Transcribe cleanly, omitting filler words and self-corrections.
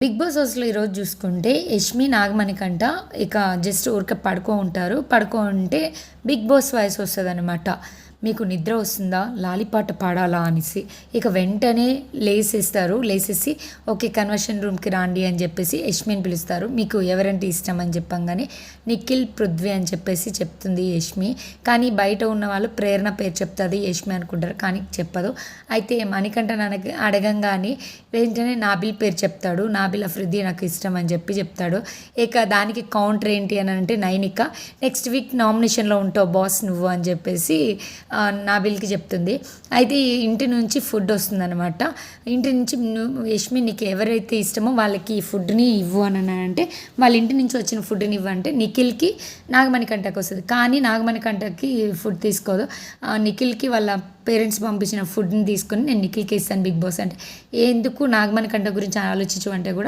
Big boss హౌస్‌లో ఈరోజు చూసుకుంటే యష్మి, నాగమణికంట ఇక జస్ట్ ఊరికే పడుకో ఉంటారు. ఉంటే బిగ్ బాస్ వాయిస్ వస్తదనమాట. మీకు నిద్ర వస్తుందా? లాలిపాట పాడాలా అనేసి. ఇక వెంటనే లేసేసి ఓకే కన్వర్షన్ రూమ్‌కి రాండి అని చెప్పేసి యష్మిని పిలుస్తారు. మీకు ఎవరంటే ఇష్టం అని చెప్పంగానే నిఖిల్, పృథ్వీ అని చెప్పేసి చెప్తుంది యష్మి. కానీ బయట ఉన్న వాళ్ళు ప్రేరణ పేరు చెప్తది యష్మి అనుకుంటారు. కానీ చెప్పదు. అయితే మణికంఠని అడగంగానే వెంటనే నాబిల్ పేరు చెప్తాడు. నాబిల్ అఫ్రిది నాకు ఇష్టం అని చెప్తాడు. ఇక దానికి కౌంటర్ ఏంటి అని అంటే నైనిక నెక్స్ట్ వీక్ నామినేషన్‌లో ఉంటావు బాస్ నువ్వు అని చెప్పేసి నాబిల్‌కి చెప్తుంది. అయితే ఈ ఇంటి నుంచి ఫుడ్ వస్తుందనమాట. ఇంటి నుంచి యష్మి నీకు ఎవరైతే ఇష్టమో వాళ్ళకి ఈ ఫుడ్‌ని ఇవ్వు అని అంటే వాళ్ళ ఇంటి నుంచి వచ్చిన ఫుడ్‌ని ఇవ్వంటే నిఖిల్‌కి, నాగమణికంఠకి వస్తది. కానీ నాగమణికంఠకి ఫుడ్ తీసుకోదు. నిఖిల్‌కి వాళ్ళ పేరెంట్స్ పంపించిన ఫుడ్‌ని తీసుకొని నేను నిఖిల్‌కి ఇస్తాను బిగ్ బాస్ అంటే ఎందుకు నాగమణికంఠ గురించి ఆలోచించు అంటే కూడా